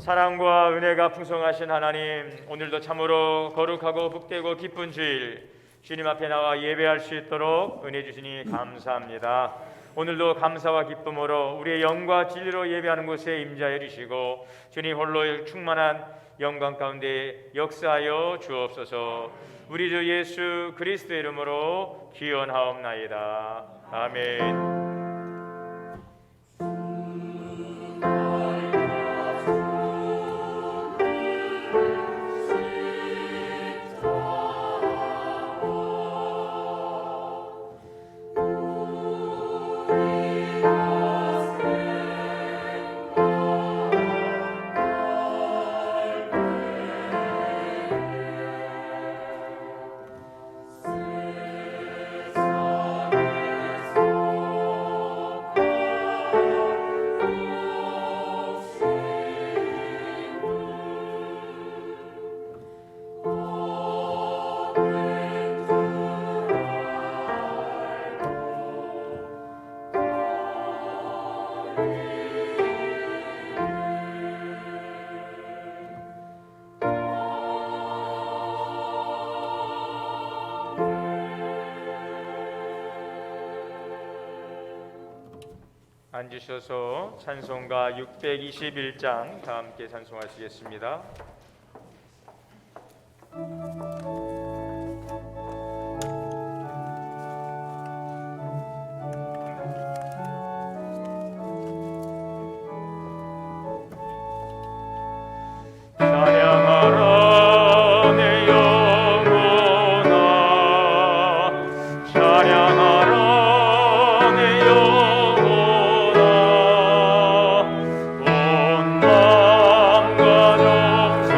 사랑과 은혜가 풍성하신 하나님, 오늘도 참으로 거룩하고 복되고 기쁜 주일 주님 앞에 나와 예배할 수 있도록 은혜 주시니 감사합니다. 오늘도 감사와 기쁨으로 우리의 영과 진리로 예배하는 곳에 임자해 주시고 주님 홀로 충만한 영광 가운데 역사하여 주옵소서. 우리 주 예수 그리스도의 이름으로 기원하옵나이다. 아멘. 앉으셔서 찬송가 621장 다 함께 찬송하시겠습니다. 찬양하라 내 영혼아, 찬양하라 내 영혼아, 온 마음과 정성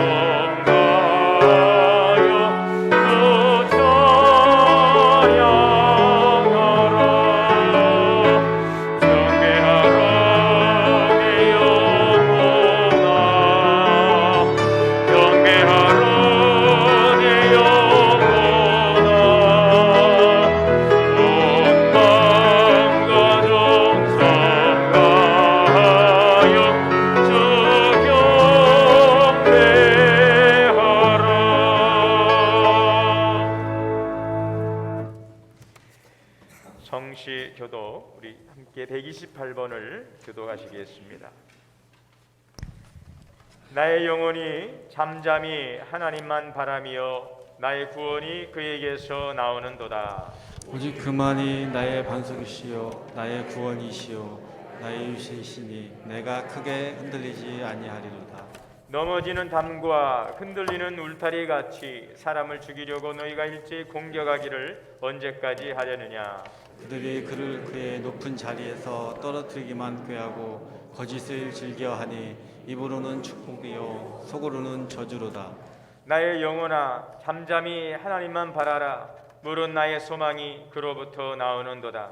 다하여 주 찬양하라. 경배하라 내 영혼아, 경배하라 내 영혼아, 온 마음과 정성 다하여 주 경배하라. 성시 교도 우리 함께 128번을 교도하시겠습니다. 나의 영혼이 잠잠히 하나님만 바라며 나의 구원이 그에게서 나오는도다. 오직 그만이 나의 반석이시요 나의 구원이시요 나의 유시이시니 내가 크게 흔들리지 아니하리로다. 넘어지는 담과 흔들리는 울타리 같이 사람을 죽이려고 너희가 일제히 공격하기를 언제까지 하려느냐. 그들이 그를 그의 높은 자리에서 떨어뜨리기만 꾀하고 거짓을 즐겨하니 입으로는 축복이요 속으로는 저주로다. 나의 영혼아 잠잠히 하나님만 바라라. 물은 나의 소망이 그로부터 나오는도다.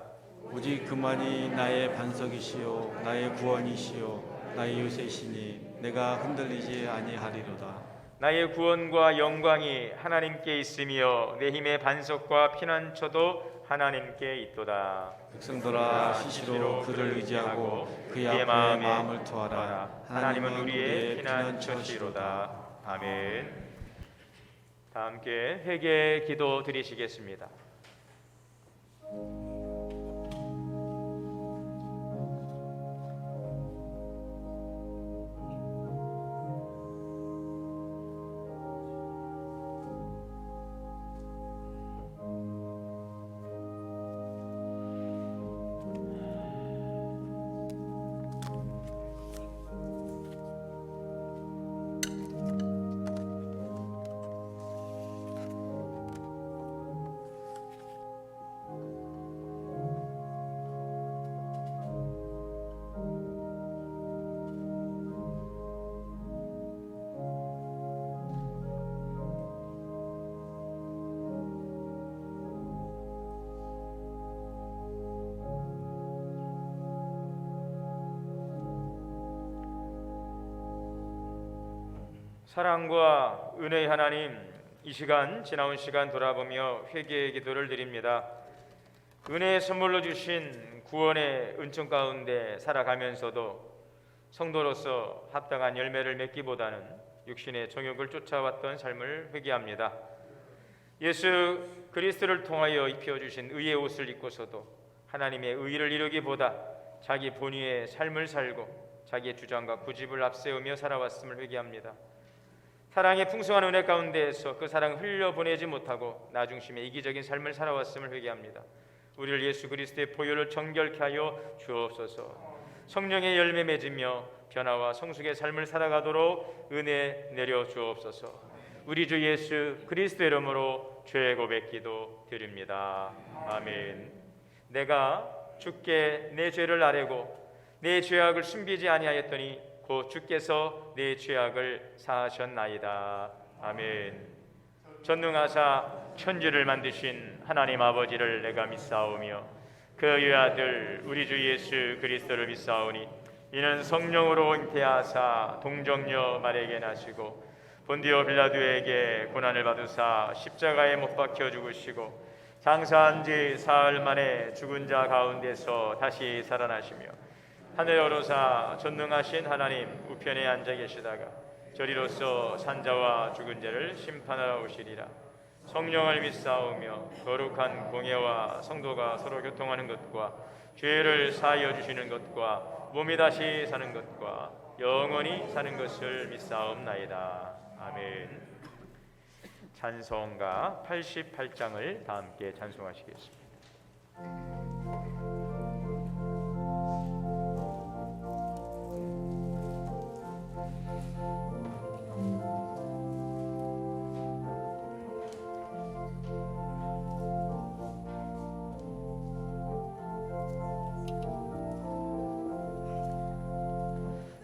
오직 그만이 나의 반석이시요 나의 구원이시요 나의 요새이시니 내가 흔들리지 아니하리로다. 나의 구원과 영광이 하나님께 있으며 내 힘의 반석과 피난처도 하나님께 있도다. 백성들아 시시로 그를 의지하고 그의 앞에 마음을 투하라. 하나님은 우리의 피난처시로다. 아멘. 다 함께 회개 기도 드리시겠습니다. 사랑과 은혜의 하나님, 이 시간 지나온 시간 돌아보며 회개의 기도를 드립니다. 은혜의 선물로 주신 구원의 은총 가운데 살아가면서도 성도로서 합당한 열매를 맺기보다는 육신의 정욕을 쫓아왔던 삶을 회개합니다. 예수 그리스도를 통하여 입혀주신 의의 옷을 입고서도 하나님의 의를 이루기보다 자기 본위의 삶을 살고 자기의 주장과 구집을 앞세우며 살아왔음을 회개합니다. 사랑의 풍성한 은혜 가운데에서 그 사랑을 흘려보내지 못하고 나 중심의 이기적인 삶을 살아왔음을 회개합니다. 우리를 예수 그리스도의 보혈을 정결케 하여 주옵소서. 성령의 열매 맺으며 변화와 성숙의 삶을 살아가도록 은혜 내려 주옵소서. 우리 주 예수 그리스도의 이름으로 죄 고백 기도 드립니다. 아멘. 내가 주께 내 죄를 아뢰고 내 죄악을 숨기지 아니하였더니 곧 주께서 내 죄악을 사하셨나이다. 아멘. 전능하사 천지를 만드신 하나님 아버지를 내가 믿사오며 그의 아들 우리 주 예수 그리스도를 믿사오니 이는 성령으로 잉태하사 동정녀 마리아에게 나시고 본디오 빌라도에게 고난을 받으사 십자가에 못 박혀 죽으시고 장사한 지 사흘 만에 죽은 자 가운데서 다시 살아나시며 하늘에 오르사 전능하신 하나님 우편에 앉아 계시다가 저리로서 산자와 죽은 자를 심판하러 오시리라. 성령을 믿사오며 거룩한 공예와 성도가 서로 교통하는 것과 죄를 사하여 주시는 것과 몸이 다시 사는 것과 영원히 사는 것을 믿사옵나이다. 아멘. 찬송가 88장을 다 함께 찬송하시겠습니다.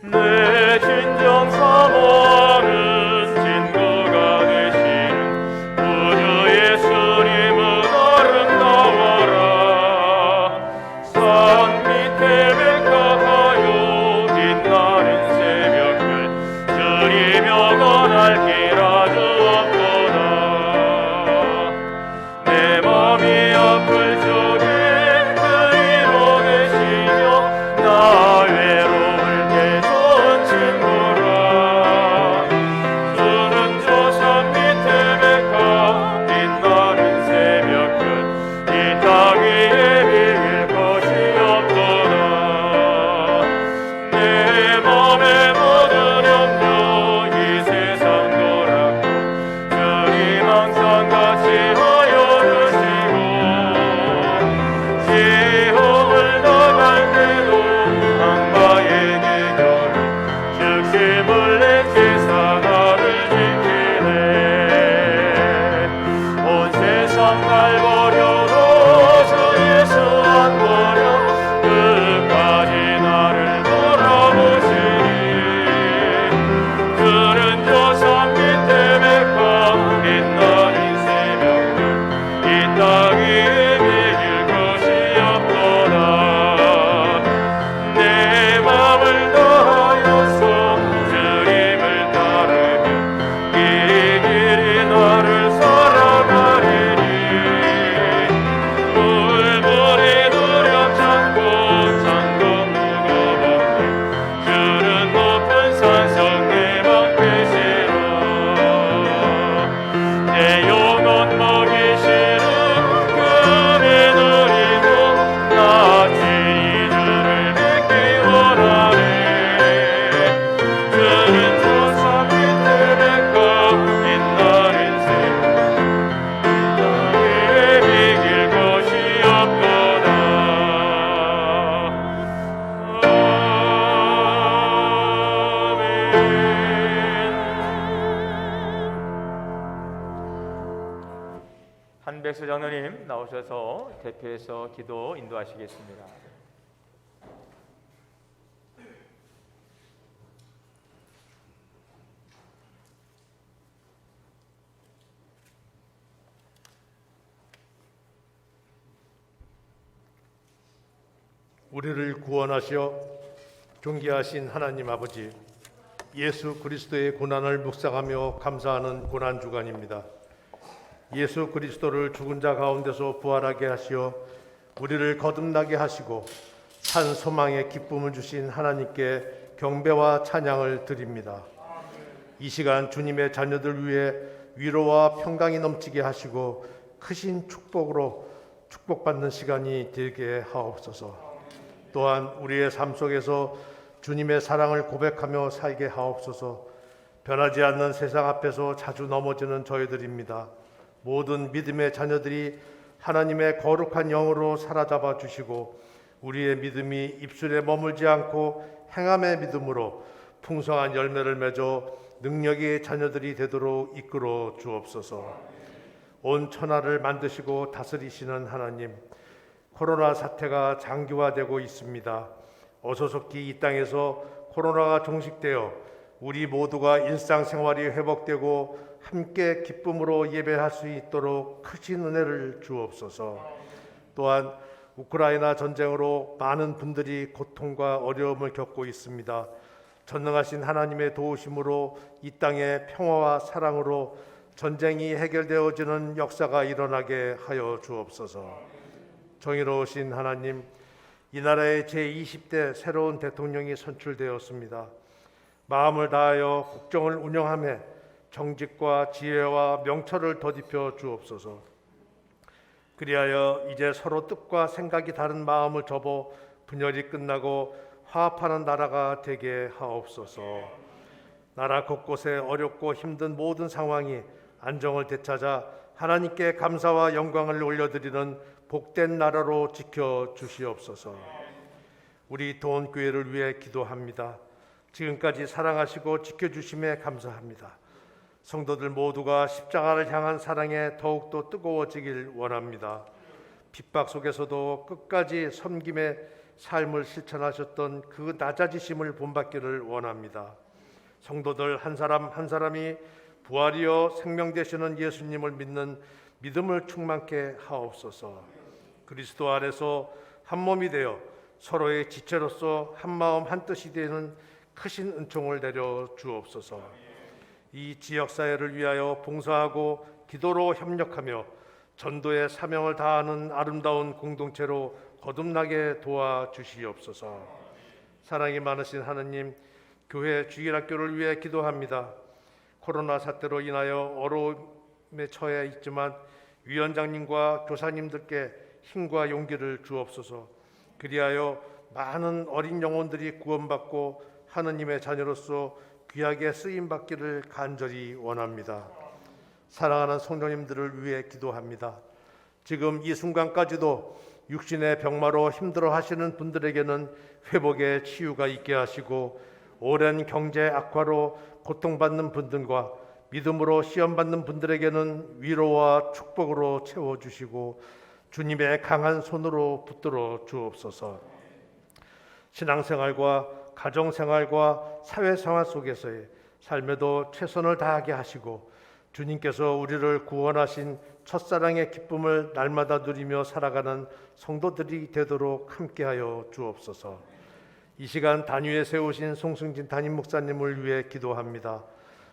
내 진정 사모는 진거가 되시는 우주 예수님은 아름다워라. 산 밑에 백합하여 빛나는 새벽을 들이며 건할 길아 주옵소서. 내 맘이 아플 적에 그리로 계시며 나 외로울 때 좋은 친구라. 주는 저 산 밑에 백합 빛나는 새벽별 이 땅 위에 비길 것이 없도다. 내 맘에 모든 염려 이 세상 돌았고 주님 항상 같이 하여 주시고 시험을 당할 때도 악마의 계결을 즉시 물리치사 나를 지키네. 온 세상 날 버려도 주 예수 안 버려 끝까지 나를 돌아보시니. 그는 저 산 밑에 백합 빛나는 새벽별 이 땅 위에 비길 것이 없도다. 내 맘을 다하여서 주님을 따르며 이 길이 나를 살아가리니. 물불이 두렵지 않고 창도 무거웠네. 주는 높은 산성 내 방패시로. 내 영혼 먹이시는 금에 누리고 나 친히 주를 뵙기 원하네. 주는 저 산 밑에 백합 빛나는 새벽 이 땅 위에 비길 것이 없도다. 한백수 장로님 나오셔서 대표해서 기도 인도하시겠습니다. 우리를 구원하시어 존귀하신 하나님 아버지, 예수 그리스도의 고난을 묵상하며 감사하는 고난 주간입니다. 예수 그리스도를 죽은 자 가운데서 부활하게 하시어 우리를 거듭나게 하시고 산 소망의 기쁨을 주신 하나님께 경배와 찬양을 드립니다. 이 시간 주님의 자녀들 위해 위로와 평강이 넘치게 하시고 크신 축복으로 축복받는 시간이 되게 하옵소서. 또한 우리의 삶 속에서 주님의 사랑을 고백하며 살게 하옵소서. 변하지 않는 세상 앞에서 자주 넘어지는 저희들입니다. 모든 믿음의 자녀들이 하나님의 거룩한 영으로 사로잡아 주시고 우리의 믿음이 입술에 머물지 않고 행함의 믿음으로 풍성한 열매를 맺어 능력의 자녀들이 되도록 이끌어 주옵소서. 온 천하를 만드시고 다스리시는 하나님, 코로나 사태가 장기화되고 있습니다. 어서속히 이 땅에서 코로나가 종식되어 우리 모두가 일상생활이 회복되고 함께 기쁨으로 예배할 수 있도록 크신 은혜를 주옵소서. 또한 우크라이나 전쟁으로 많은 분들이 고통과 어려움을 겪고 있습니다. 전능하신 하나님의 도우심으로 이 땅의 평화와 사랑으로 전쟁이 해결되어지는 역사가 일어나게 하여 주옵소서. 정의로우신 하나님, 이 나라의 제20대 새로운 대통령이 선출되었습니다. 마음을 다하여 국정을 운영하며 정직과 지혜와 명철을 더딥혀 주옵소서. 그리하여 이제 서로 뜻과 생각이 다른 마음을 접어 분열이 끝나고 화합하는 나라가 되게 하옵소서. 나라 곳곳에 어렵고 힘든 모든 상황이 안정을 되찾아 하나님께 감사와 영광을 올려드리는 복된 나라로 지켜주시옵소서. 우리 도원교회를 위해 기도합니다. 지금까지 사랑하시고 지켜주심에 감사합니다. 성도들 모두가 십자가를 향한 사랑에 더욱더 뜨거워지길 원합니다. 핍박 속에서도 끝까지 섬김의 삶을 실천하셨던 그 낮아지심을 본받기를 원합니다. 성도들 한 사람 한 사람이 부활이여 생명 되시는 예수님을 믿는 믿음을 충만케 하옵소서. 그리스도 안에서 한 몸이 되어 서로의 지체로서 한 마음 한 뜻이 되는 크신 은총을 내려 주옵소서. 이 지역사회를 위하여 봉사하고 기도로 협력하며 전도의 사명을 다하는 아름다운 공동체로 거듭나게 도와주시옵소서. 사랑이 많으신 하느님, 교회 주일학교를 위해 기도합니다. 코로나 사태로 인하여 어려움에 처해 있지만 위원장님과 교사님들께 힘과 용기를 주옵소서. 그리하여 많은 어린 영혼들이 구원받고 하느님의 자녀로서 귀하게 쓰임받기를 간절히 원합니다. 사랑하는 성도님들을 위해 기도합니다. 지금 이 순간까지도 육신의 병마로 힘들어 하시는 분들에게는 회복의 치유가 있게 하시고 오랜 경제 악화로 고통받는 분들과 믿음으로 시험받는 분들에게는 위로와 축복으로 채워주시고 주님의 강한 손으로 붙들어 주옵소서. 신앙생활과 가정생활과 사회생활 속에서의 삶에도 최선을 다하게 하시고 주님께서 우리를 구원하신 첫사랑의 기쁨을 날마다 누리며 살아가는 성도들이 되도록 함께하여 주옵소서. 이 시간 단위에 세우신 송승진 담임 목사님을 위해 기도합니다.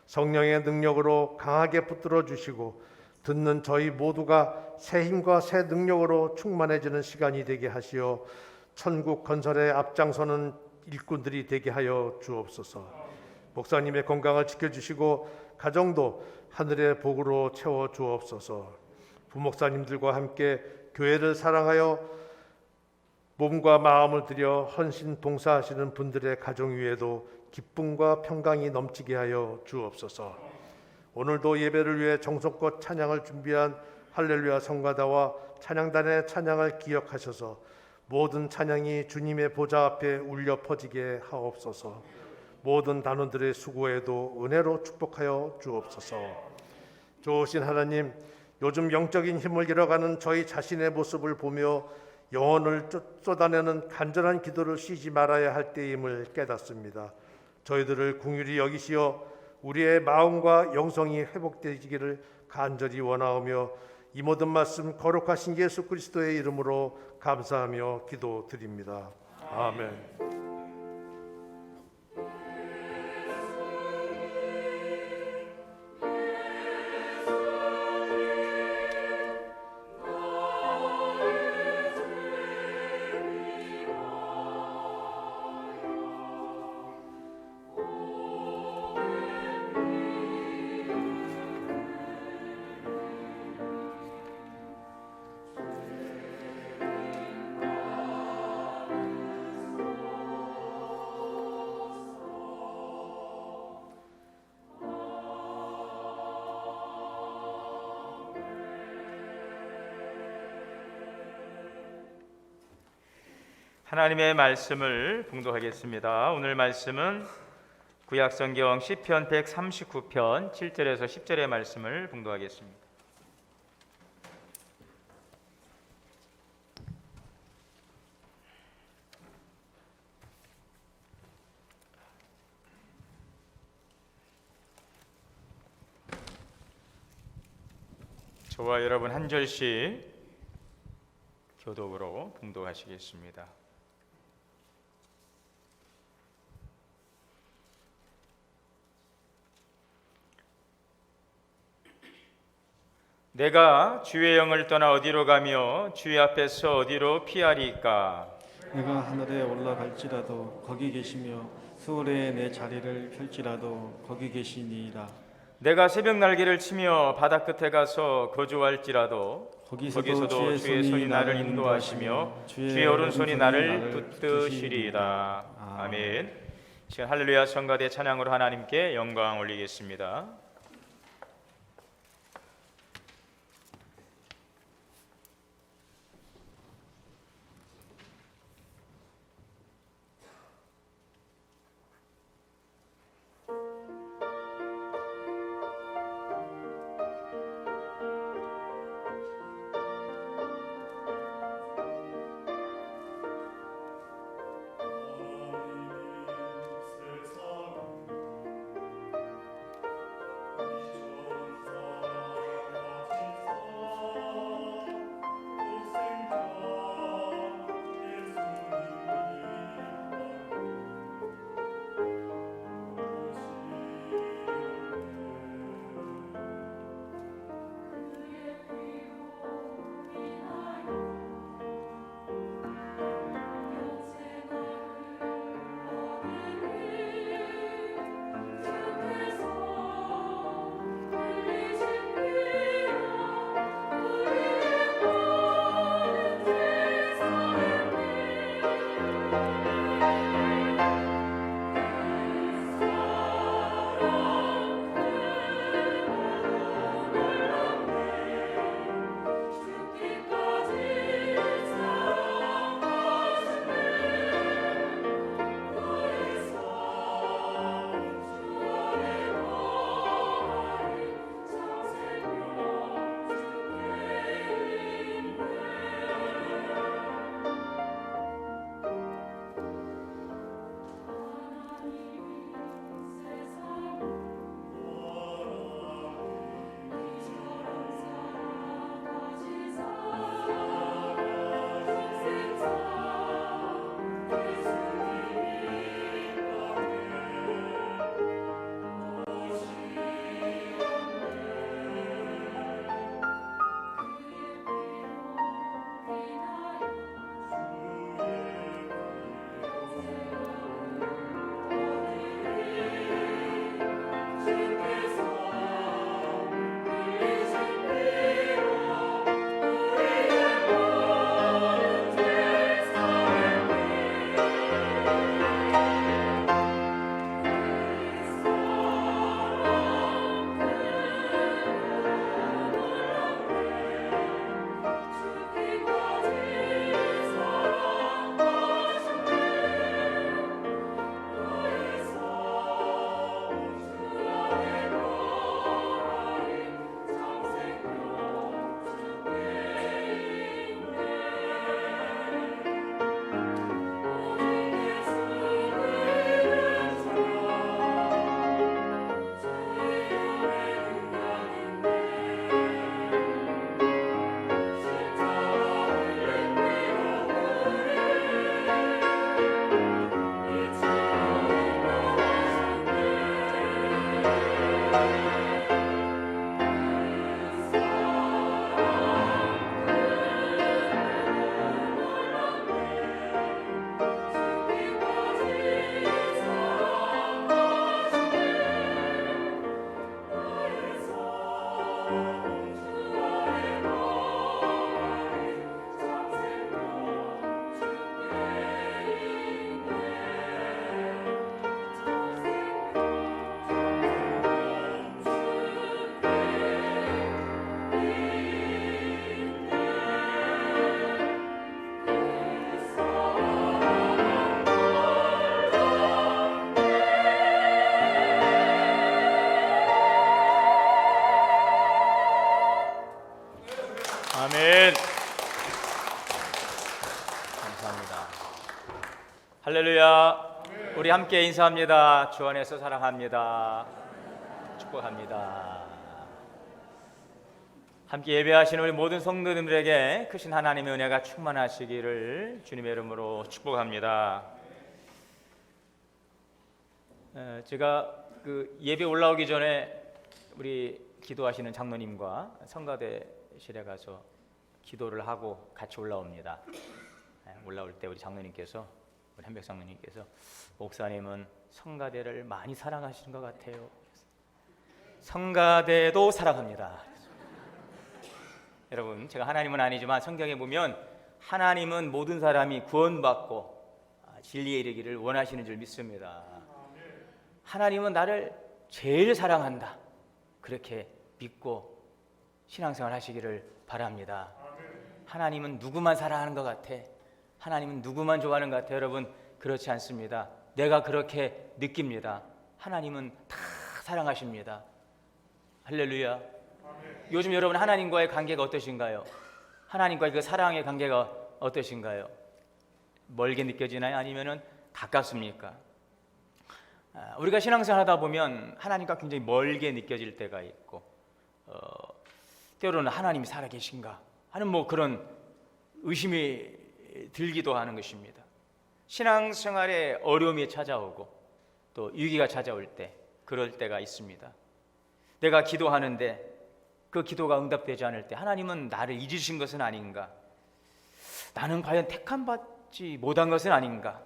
성령의 능력으로 강하게 붙들어 주시고 듣는 저희 모두가 새 힘과 새 능력으로 충만해지는 시간이 되게 하시어 천국 건설에 앞장서는 일꾼들이 되게 하여 주옵소서. 목사님의 건강을 지켜주시고 가정도 하늘의 복으로 채워 주옵소서. 부목사님들과 함께 교회를 사랑하여 몸과 마음을 들여 헌신 봉사하시는 분들의 가정 위에도 기쁨과 평강이 넘치게 하여 주옵소서. 오늘도 예배를 위해 정성껏 찬양을 준비한 할렐루야 성가다와 찬양단의 찬양을 기억하셔서 모든 찬양이 주님의 보좌 앞에 울려 퍼지게 하옵소서. 모든 단원들의 수고에도 은혜로 축복하여 주옵소서. 좋으신 하나님, 요즘 영적인 힘을 잃어가는 저희 자신의 모습을 보며 영혼을 쏟아내는 간절한 기도를 쉬지 말아야 할 때임을 깨닫습니다. 저희들을 긍휼히 여기시어 우리의 마음과 영성이 회복되기를 간절히 원하오며 이 모든 말씀 거룩하신 예수 그리스도의 이름으로 감사하며 기도드립니다. 아멘. 하나님의 말씀을 봉독하겠습니다. 오늘 말씀은 구약성경 시편 139편 7절에서 10절의 말씀을 봉독하겠습니다. 저와 여러분 한 절씩 교독으로 봉독하시겠습니다. 내가 주의 영을 떠나 어디로 가며 주의 앞에서 어디로 피하리까? 내가 하늘에 올라갈지라도 거기 계시며 수월에 내 자리를 펼지라도 거기 계시니이다. 내가 새벽 날개를 치며 바다 끝에 가서 거주할지라도 거기서도 주의 손이 나를 인도하시며 주의 오른손이 나를 붙드시리이다. 아멘. 지금 할렐루야 성가대 찬양으로 하나님께 영광 올리겠습니다. 할렐루야. 우리 함께 인사합니다. 주 안에서 사랑합니다. 축복합니다. 함께 예배하시는 우리 모든 성도님들에게 크신 하나님의 은혜가 충만하시기를 주님의 이름으로 축복합니다. 제가 그 예배 올라오기 전에 우리 기도하시는 장로님과 성가대실에 가서 기도를 하고 같이 올라옵니다. 올라올 때 우리 장로님께서, 우리 한백 장로님께서, 목사님은 성가대를 많이 사랑하시는 것 같아요. 성가대도 사랑합니다. 여러분, 제가 하나님은 아니지만 성경에 보면 하나님은 모든 사람이 구원받고 진리에 이르기를 원하시는 줄 믿습니다. 하나님은 나를 제일 사랑한다, 그렇게 믿고 신앙생활 하시기를 바랍니다. 하나님은 누구만 사랑하는 것 같아, 하나님은 누구만 좋아하는 것 같아. 여러분, 그렇지 않습니다. 내가 그렇게 느낍니다. 하나님은 다 사랑하십니다. 할렐루야. 요즘 여러분 하나님과의 관계가 어떠신가요? 하나님과의 그 사랑의 관계가 어떠신가요? 멀게 느껴지나요? 아니면은 가깝습니까? 우리가 신앙생활 하다 보면 하나님과 굉장히 멀게 느껴질 때가 있고, 때로는 하나님이 살아계신가 하는 뭐 그런 의심이 들기도 하는 것입니다. 신앙생활에 어려움이 찾아오고 또 위기가 찾아올 때, 그럴 때가 있습니다. 내가 기도하는데 그 기도가 응답되지 않을 때 하나님은 나를 잊으신 것은 아닌가? 나는 과연 택함받지 못한 것은 아닌가?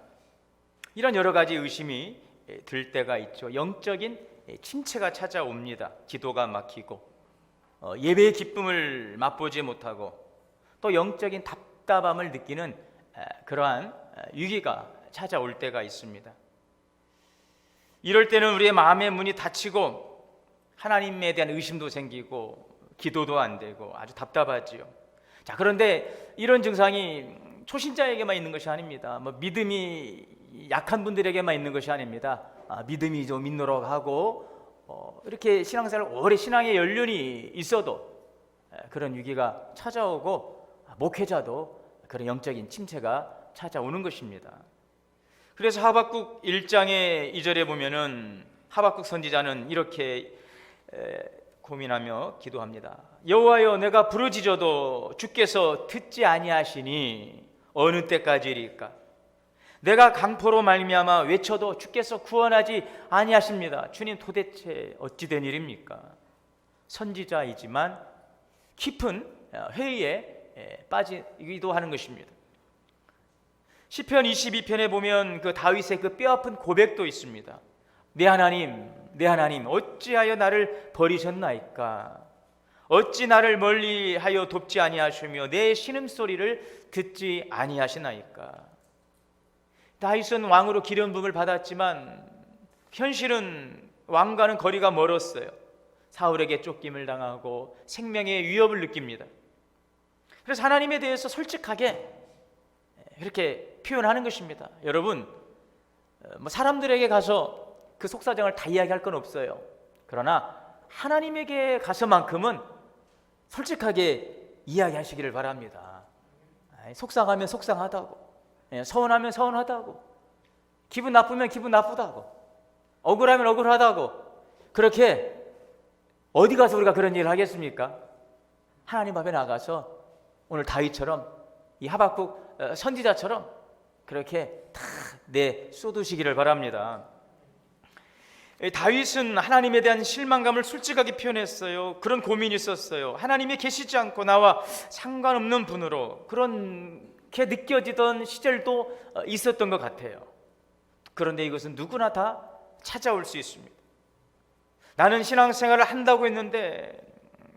이런 여러 가지 의심이 들 때가 있죠. 영적인 침체가 찾아옵니다. 기도가 막히고 예배의 기쁨을 맛보지 못하고 또 영적인 답답함을 느끼는 그러한 위기가 찾아올 때가 있습니다. 이럴 때는 우리의 마음의 문이 닫히고 하나님에 대한 의심도 생기고 기도도 안 되고 아주 답답하지요. 자, 그런데 이런 증상이 초신자에게만 있는 것이 아닙니다. 뭐 믿음이 약한 분들에게만 있는 것이 아닙니다. 믿음이 좀 있노록하고 이렇게 신앙생활 오래 신앙의 연륜이 있어도 그런 위기가 찾아오고 목회자도 그런 영적인 침체가 찾아오는 것입니다. 그래서 하박국 1장의 2절에 보면은 하박국 선지자는 이렇게 고민하며 기도합니다. 여호와여, 내가 부르짖어도 주께서 듣지 아니하시니 어느 때까지일까? 내가 강포로 말미암아 외쳐도 주께서 구원하지 아니하십니다. 주님, 도대체 어찌 된 일입니까? 선지자이지만 깊은 회의에 빠지기도 하는 것입니다. 시편 22편에 보면 그 다윗의 그 뼈아픈 고백도 있습니다. 내 하나님, 내 하나님, 어찌하여 나를 버리셨나이까? 어찌 나를 멀리하여 돕지 아니하시며 내 신음소리를 듣지 아니하시나이까? 다윗은 왕으로 기름 부음을 받았지만 현실은 왕과는 거리가 멀었어요. 사울에게 쫓김을 당하고 생명의 위협을 느낍니다. 그래서 하나님에 대해서 솔직하게 이렇게 표현하는 것입니다. 여러분, 사람들에게 가서 그 속사정을 다 이야기할 건 없어요. 그러나 하나님에게 가서만큼은 솔직하게 이야기하시기를 바랍니다. 속상하면 속상하다고, 서운하면 서운하다고, 기분 나쁘면 기분 나쁘다고, 억울하면 억울하다고. 그렇게 어디 가서 우리가 그런 일을 하겠습니까? 하나님 앞에 나가서 오늘 다윗처럼, 이 하박국 선지자처럼 그렇게 다 쏟으시기를 바랍니다. 다윗은 하나님에 대한 실망감을 솔직하게 표현했어요. 그런 고민이 있었어요. 하나님이 계시지 않고 나와 상관없는 분으로 그렇게 느껴지던 시절도 있었던 것 같아요. 그런데 이것은 누구나 다 찾아올 수 있습니다. 나는 신앙생활을 한다고 했는데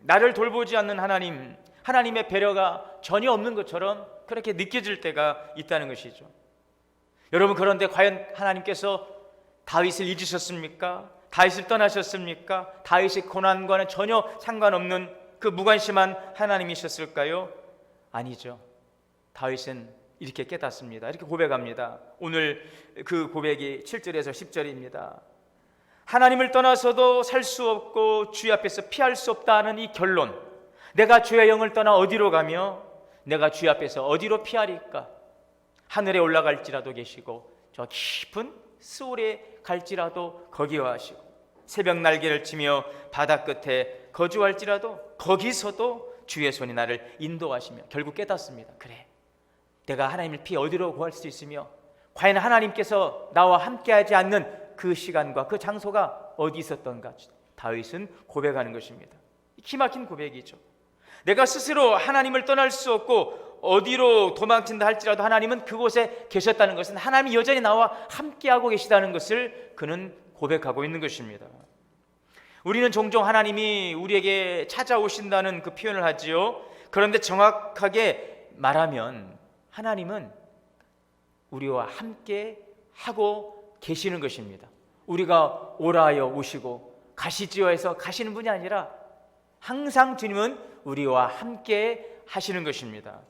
나를 돌보지 않는 하나님, 하나님의 배려가 전혀 없는 것처럼 그렇게 느껴질 때가 있다는 것이죠. 여러분, 그런데 과연 하나님께서 다윗을 잊으셨습니까? 다윗을 떠나셨습니까? 다윗의 고난과는 전혀 상관없는 그 무관심한 하나님이셨을까요? 아니죠. 다윗은 이렇게 깨닫습니다. 이렇게 고백합니다. 오늘 그 고백이 7절에서 10절입니다. 하나님을 떠나서도 살 수 없고 주의 앞에서 피할 수 없다는 이 결론, 내가 주의 영을 떠나 어디로 가며 내가 주의 앞에서 어디로 피하리까? 하늘에 올라갈지라도 계시고 저 깊은 스올에 갈지라도 거기와 하시고 새벽 날개를 치며 바다 끝에 거주할지라도 거기서도 주의 손이 나를 인도하시며 결국 깨닫습니다. 그래, 내가 하나님을 피 어디로 구할 수 있으며 과연 하나님께서 나와 함께하지 않는 그 시간과 그 장소가 어디 있었던가 다윗은 고백하는 것입니다. 기막힌 고백이죠. 내가 스스로 하나님을 떠날 수 없고 어디로 도망친다 할지라도 하나님은 그곳에 계셨다는 것은 하나님이 여전히 나와 함께하고 계시다는 것을 그는 고백하고 있는 것입니다. 우리는 종종 하나님이 우리에게 찾아오신다는 그 표현을 하지요. 그런데 정확하게 말하면 하나님은 우리와 함께 하고 계시는 것입니다. 우리가 오라 하여 오시고 가시지요 해서 가시는 분이 아니라 항상 주님은 우리와 함께 하시는 것입니다.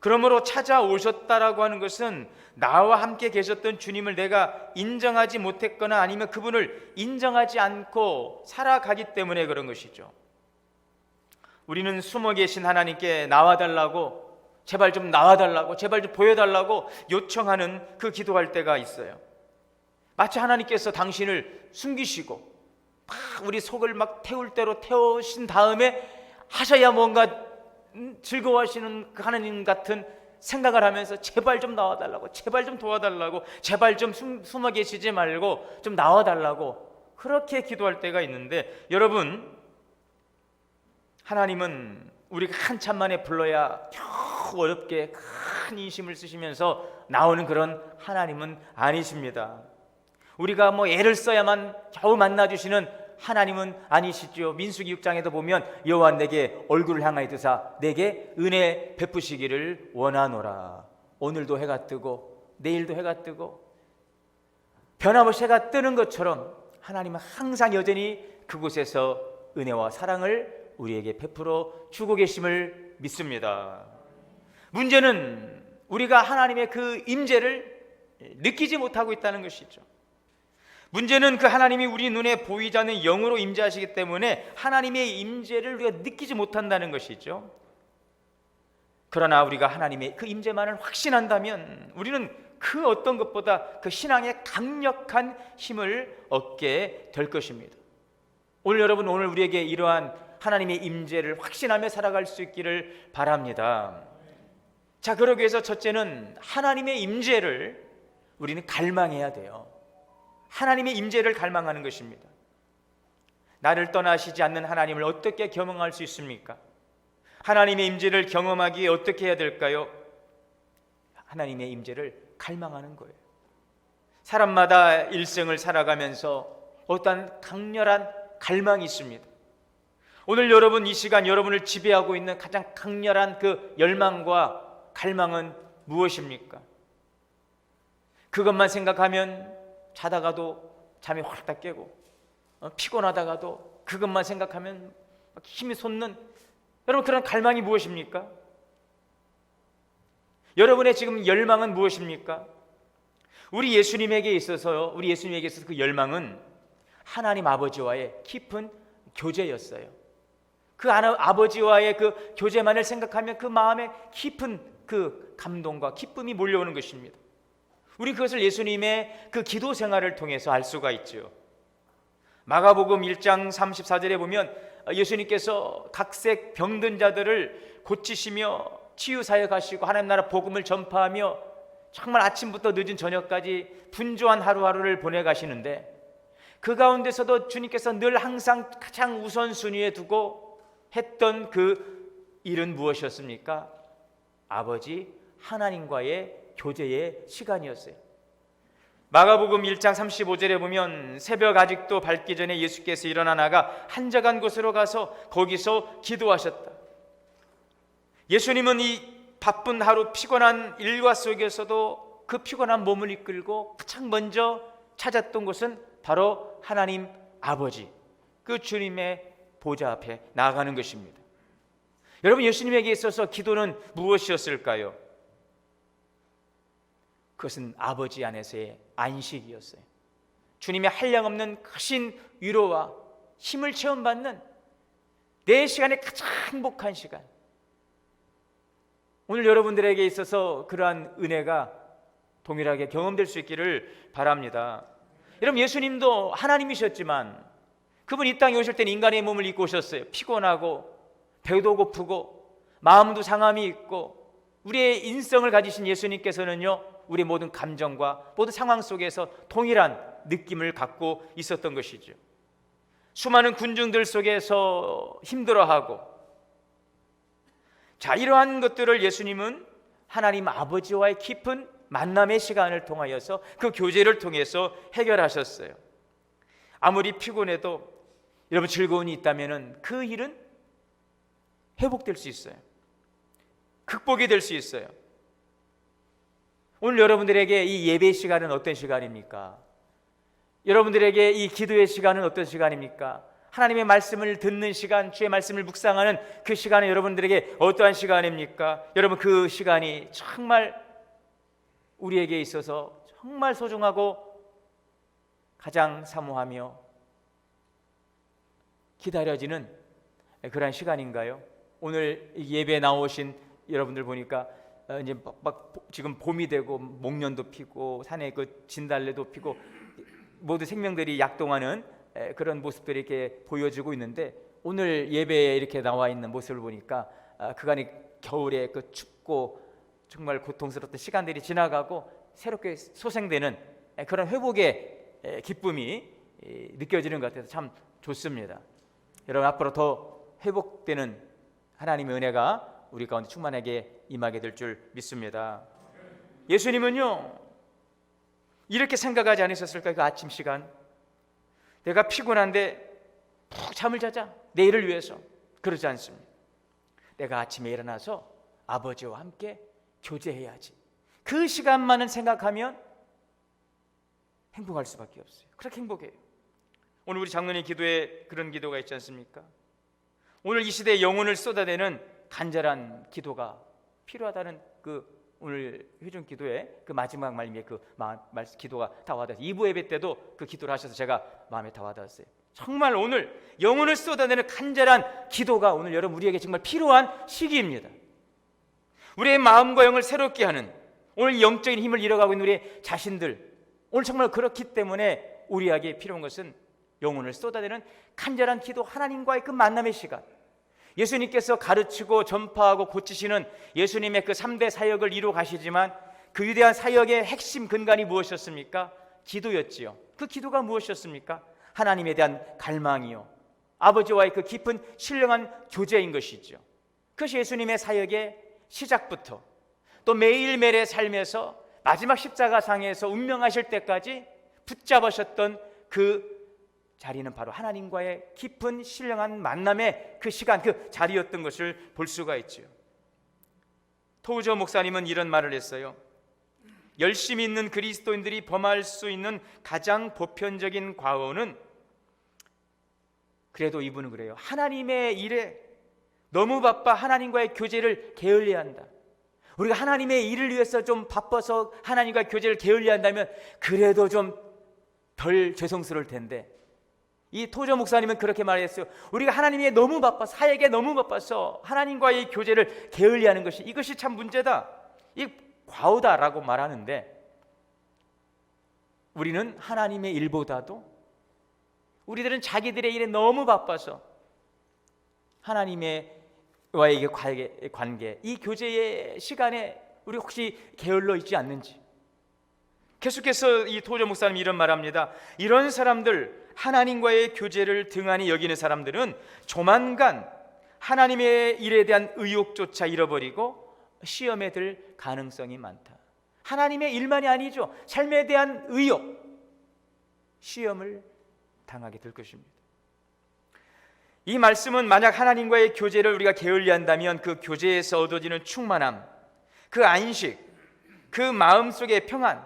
그러므로 찾아오셨다라고 하는 것은 나와 함께 계셨던 주님을 내가 인정하지 못했거나 아니면 그분을 인정하지 않고 살아가기 때문에 그런 것이죠. 우리는 숨어 계신 하나님께 나와달라고, 제발 좀 나와달라고, 제발 좀 보여달라고 요청하는 그 기도할 때가 있어요. 마치 하나님께서 당신을 숨기시고 막 우리 속을 막 태울 대로 태우신 다음에 하셔야 뭔가 즐거워하시는 그 하나님 같은 생각을 하면서 제발 좀 나와달라고, 제발 좀 도와달라고, 제발 좀 숨어 계시지 말고 좀 나와달라고 그렇게 기도할 때가 있는데, 여러분, 하나님은 우리가 한참 만에 불러야 겨우 어렵게 큰 인심을 쓰시면서 나오는 그런 하나님은 아니십니다. 우리가 뭐 애를 써야만 겨우 만나주시는 하나님은 아니시죠. 민수기 6장에도 보면 여호와 내게 얼굴을 향하여 드사 내게 은혜 베푸시기를 원하노라. 오늘도 해가 뜨고 내일도 해가 뜨고 변함없이 해가 뜨는 것처럼 하나님은 항상 여전히 그곳에서 은혜와 사랑을 우리에게 베풀어 주고 계심을 믿습니다. 문제는 우리가 하나님의 그 임재를 느끼지 못하고 있다는 것이죠. 문제는 그 하나님이 우리 눈에 보이지 않는 영으로 임재하시기 때문에 하나님의 임재를 우리가 느끼지 못한다는 것이죠. 그러나 우리가 하나님의 그 임재만을 확신한다면 우리는 그 어떤 것보다 그 신앙의 강력한 힘을 얻게 될 것입니다. 오늘 여러분, 오늘 우리에게 이러한 하나님의 임재를 확신하며 살아갈 수 있기를 바랍니다. 자, 그러기 위해서 첫째는 하나님의 임재를 우리는 갈망해야 돼요. 하나님의 임재를 갈망하는 것입니다. 나를 떠나시지 않는 하나님을 어떻게 경험할 수 있습니까? 하나님의 임재를 경험하기에 어떻게 해야 될까요? 하나님의 임재를 갈망하는 거예요. 사람마다 일생을 살아가면서 어떠한 강렬한 갈망이 있습니다. 오늘 여러분, 이 시간 여러분을 지배하고 있는 가장 강렬한 그 열망과 갈망은 무엇입니까? 그것만 생각하면 자다가도 잠이 홀딱 깨고 피곤하다가도 그것만 생각하면 힘이 솟는, 여러분, 그런 갈망이 무엇입니까? 여러분의 지금 열망은 무엇입니까? 우리 예수님에게 있어서 그 열망은 하나님 아버지와의 깊은 교제였어요. 그 아버지와의 그 교제만을 생각하면 그 마음에 깊은 그 감동과 기쁨이 몰려오는 것입니다. 우리 그것을 예수님의 그 기도 생활을 통해서 알 수가 있죠. 마가복음 1장 34절에 보면 예수님께서 각색 병든 자들을 고치시며 치유사에 가시고 하나님 나라 복음을 전파하며 정말 아침부터 늦은 저녁까지 분주한 하루하루를 보내 가시는데, 그 가운데서도 주님께서 늘 항상 가장 우선순위에 두고 했던 그 일은 무엇이었습니까? 아버지 하나님과의 교제의 시간이었어요. 마가복음 1장 35절에 보면 새벽 아직도 밝기 전에 예수께서 일어나 나가 한적한 곳으로 가서 거기서 기도하셨다. 예수님은 이 바쁜 하루 피곤한 일과 속에서도 그 피곤한 몸을 이끌고 가장 먼저 찾았던 곳은 바로 하나님 아버지, 그 주님의 보좌 앞에 나아가는 것입니다. 여러분, 예수님에게 있어서 기도는 무엇이었을까요? 그것은 아버지 안에서의 안식이었어요. 주님의 한량없는 크신 위로와 힘을 체험받는 내 시간의 가장 행복한 시간. 오늘 여러분들에게 있어서 그러한 은혜가 동일하게 경험될 수 있기를 바랍니다. 여러분, 예수님도 하나님이셨지만 그분 이 땅에 오실 때는 인간의 몸을 입고 오셨어요. 피곤하고 배도 고프고 마음도 상함이 있고, 우리의 인성을 가지신 예수님께서는요, 우리 모든 감정과 모든 상황 속에서 동일한 느낌을 갖고 있었던 것이죠. 수많은 군중들 속에서 힘들어하고, 자, 이러한 것들을 예수님은 하나님 아버지와의 깊은 만남의 시간을 통하여서 그 교제를 통해서 해결하셨어요. 아무리 피곤해도 여러분 즐거움이 있다면 그 일은 회복될 수 있어요. 극복이 될 수 있어요. 오늘 여러분들에게 이 예배 시간은 어떤 시간입니까? 여러분들에게 이 기도의 시간은 어떤 시간입니까? 하나님의 말씀을 듣는 시간, 주의 말씀을 묵상하는 그 시간은 여러분들에게 어떠한 시간입니까? 여러분, 그 시간이 정말 우리에게 있어서 정말 소중하고 가장 사모하며 기다려지는 그런 시간인가요? 오늘 예배에 나오신 여러분들 보니까 이제 막 지금 봄이 되고 목련도 피고 산에 그 진달래도 피고 모두 생명들이 약동하는 그런 모습들이 이렇게 보여지고 있는데, 오늘 예배에 이렇게 나와 있는 모습을 보니까 그간의 겨울에 그 춥고 정말 고통스럽던 시간들이 지나가고 새롭게 소생되는 그런 회복의 기쁨이 느껴지는 것 같아서 참 좋습니다. 여러분, 앞으로 더 회복되는 하나님의 은혜가 우리 가운데 충만하게 임하게 될 줄 믿습니다. 예수님은요, 이렇게 생각하지 않으셨을까요? 그 아침 시간, 내가 피곤한데 푹 잠을 자자, 내일을 위해서. 그러지 않습니다. 내가 아침에 일어나서 아버지와 함께 교제해야지. 그 시간만은 생각하면 행복할 수밖에 없어요. 그렇게 행복해요. 오늘 우리 장로님 기도에 그런 기도가 있지 않습니까? 오늘 이 시대에 영혼을 쏟아내는 간절한 기도가 필요하다는 그 오늘 회중 기도의 그 마지막 말씀에 그 기도가 다 와닿았어요. 2부 예배 때도 그 기도를 하셔서 제가 마음에 다 와닿았어요. 정말 오늘 영혼을 쏟아내는 간절한 기도가 오늘 여러분 우리에게 정말 필요한 시기입니다. 우리의 마음과 영을 새롭게 하는, 오늘 영적인 힘을 잃어가고 있는 우리의 자신들, 오늘 정말 그렇기 때문에 우리에게 필요한 것은 영혼을 쏟아내는 간절한 기도, 하나님과의 그 만남의 시간. 예수님께서 가르치고 전파하고 고치시는 예수님의 그 3대 사역을 이루어 가시지만 그 위대한 사역의 핵심 근간이 무엇이었습니까? 기도였지요. 그 기도가 무엇이었습니까? 하나님에 대한 갈망이요, 아버지와의 그 깊은 신령한 교제인 것이죠. 그것이 예수님의 사역의 시작부터 또 매일매일의 삶에서 마지막 십자가상에서 운명하실 때까지 붙잡으셨던 그 자리는 바로 하나님과의 깊은 신령한 만남의 그 시간, 그 자리였던 것을 볼 수가 있죠. 토우저 목사님은 이런 말을 했어요. 열심히 있는 그리스도인들이 범할 수 있는 가장 보편적인 과오는, 그래도 이분은 그래요, 하나님의 일에 너무 바빠 하나님과의 교제를 게을리한다. 우리가 하나님의 일을 위해서 좀 바빠서 하나님과 교제를 게을리한다면 그래도 좀 덜 죄송스러울 텐데, 이 토저 목사님은 그렇게 말했어요. 우리가 하나님에 너무 바빠, 사역에 너무 바빠서 하나님과의 교제를 게을리하는 것이, 이것이 참 문제다, 이 과오다라고 말하는데, 우리는 하나님의 일보다도 우리들은 자기들의 일에 너무 바빠서 하나님과의 관계, 이 교제의 시간에 우리 혹시 게을러 있지 않는지. 계속해서 이 토저 목사님이 이런 말합니다. 이런 사람들, 하나님과의 교제를 등한히 여기는 사람들은 조만간 하나님의 일에 대한 의욕조차 잃어버리고 시험에 들 가능성이 많다. 하나님의 일만이 아니죠, 삶에 대한 의욕, 시험을 당하게 될 것입니다. 이 말씀은 만약 하나님과의 교제를 우리가 게을리한다면 그 교제에서 얻어지는 충만함, 그 안식, 그 마음속의 평안,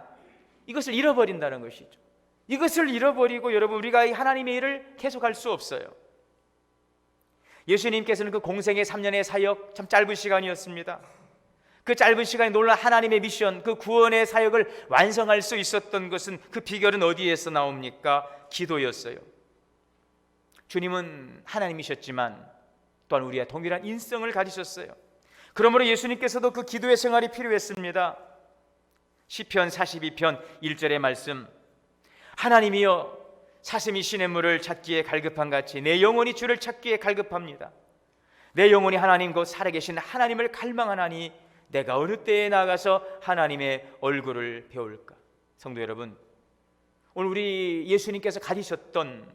이것을 잃어버린다는 것이죠. 이것을 잃어버리고 여러분 우리가 이 하나님의 일을 계속할 수 없어요. 예수님께서는 그 공생의 3년의 사역, 참 짧은 시간이었습니다. 그 짧은 시간에 놀라운 하나님의 미션, 그 구원의 사역을 완성할 수 있었던 것은, 그 비결은 어디에서 나옵니까? 기도였어요. 주님은 하나님이셨지만 또한 우리와 동일한 인성을 가지셨어요. 그러므로 예수님께서도 그 기도의 생활이 필요했습니다. 시편 42편 1절의 말씀, 하나님이여 사슴이 시냇물을 찾기에 갈급한 같이 내 영혼이 주를 찾기에 갈급합니다. 내 영혼이 하나님 곧 살아계신 하나님을 갈망하나니 내가 어느 때에 나가서 하나님의 얼굴을 배울까. 성도 여러분, 오늘 우리 예수님께서 가지셨던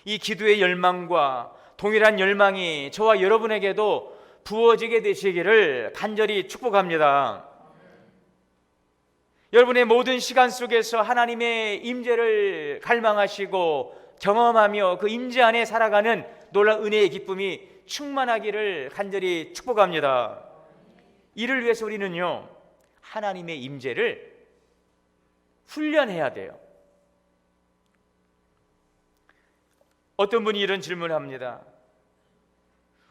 이 기도의 열망과 동일한 열망이 저와 여러분에게도 부어지게 되시기를 간절히 축복합니다. 여러분의 모든 시간 속에서 하나님의 임재를 갈망하시고 경험하며 그 임재 안에 살아가는 놀라운 은혜의 기쁨이 충만하기를 간절히 축복합니다. 이를 위해서 우리는요, 하나님의 임재를 훈련해야 돼요. 어떤 분이 이런 질문을 합니다.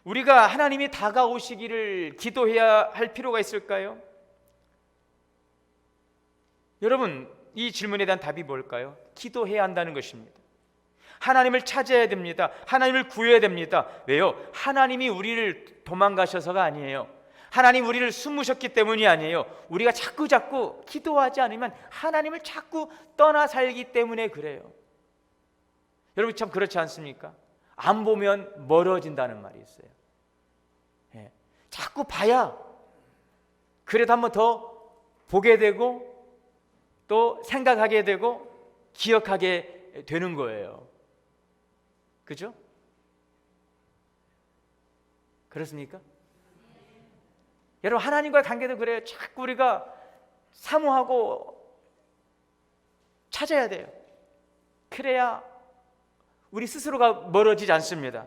우리가 하나님이 다가오시기를 기도해야 할 필요가 있을까요? 여러분, 이 질문에 대한 답이 뭘까요? 기도해야 한다는 것입니다. 하나님을 찾아야 됩니다. 하나님을 구해야 됩니다. 왜요? 하나님이 우리를 도망가셔서가 아니에요. 하나님 우리를 숨으셨기 때문이 아니에요. 우리가 자꾸 기도하지 않으면 하나님을 자꾸 떠나 살기 때문에 그래요. 여러분 참 그렇지 않습니까? 안 보면 멀어진다는 말이 있어요. 예. 자꾸 봐야 그래도 한 번 더 보게 되고 또 생각하게 되고 기억하게 되는 거예요. 그죠? 그렇습니까? 여러분 하나님과의 관계도 그래요. 자꾸 우리가 사모하고 찾아야 돼요. 그래야 우리 스스로가 멀어지지 않습니다.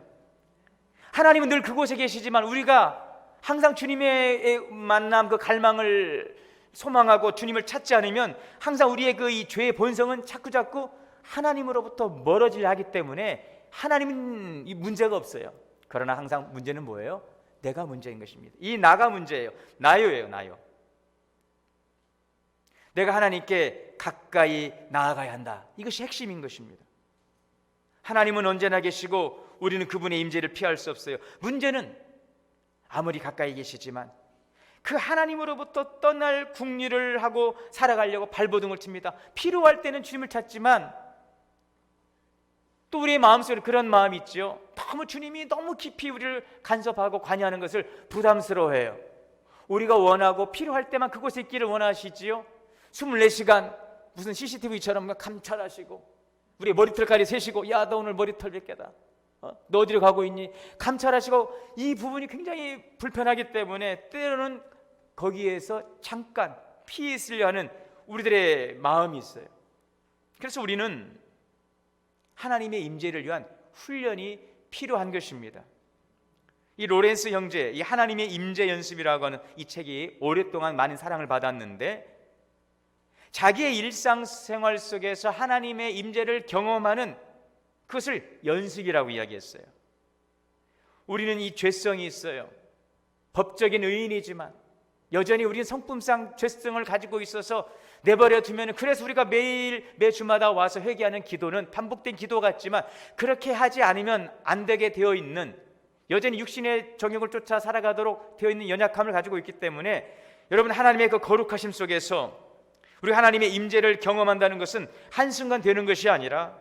하나님은 늘 그곳에 계시지만 우리가 항상 주님의 만남, 그 갈망을 소망하고 주님을 찾지 않으면 항상 우리의 그 이 죄의 본성은 자꾸 하나님으로부터 멀어지려 하기 때문에 하나님은 이 문제가 없어요. 그러나 항상 문제는 뭐예요? 내가 문제인 것입니다. 이 나가 문제예요. 나요예요. 나요. 내가 하나님께 가까이 나아가야 한다. 이것이 핵심인 것입니다. 하나님은 언제나 계시고 우리는 그분의 임재를 피할 수 없어요. 문제는 아무리 가까이 계시지만 그 하나님으로부터 떠날 궁리를 하고 살아가려고 발버둥을 칩니다. 필요할 때는 주님을 찾지만 또 우리의 마음속에 그런 마음이 있죠. 너무 주님이 너무 깊이 우리를 간섭하고 관여하는 것을 부담스러워해요. 우리가 원하고 필요할 때만 그곳에 있기를 원하시지요. 24시간 무슨 CCTV처럼 감찰하시고 우리의 머리털까지 세시고 야 너 오늘 머리털 몇 개다, 너 어디로 가고 있니, 감찰하시고 이 부분이 굉장히 불편하기 때문에 때로는 거기에서 잠깐 피해 있으려 하는 우리들의 마음이 있어요. 그래서 우리는 하나님의 임재를 위한 훈련이 필요한 것입니다. 이 로렌스 형제, 이 하나님의 임재 연습이라고 하는 이 책이 오랫동안 많은 사랑을 받았는데 자기의 일상생활 속에서 하나님의 임재를 경험하는 그것을 연습이라고 이야기했어요. 우리는 이 죄성이 있어요. 법적인 의인이지만 여전히 우리는 성품상 죄성을 가지고 있어서 내버려 두면, 그래서 우리가 매주마다 와서 회개하는 기도는 반복된 기도 같지만 그렇게 하지 않으면 안 되게 되어 있는, 여전히 육신의 정욕을 쫓아 살아가도록 되어 있는 연약함을 가지고 있기 때문에 여러분 하나님의 그 거룩하심 속에서 우리 하나님의 임재를 경험한다는 것은 한순간 되는 것이 아니라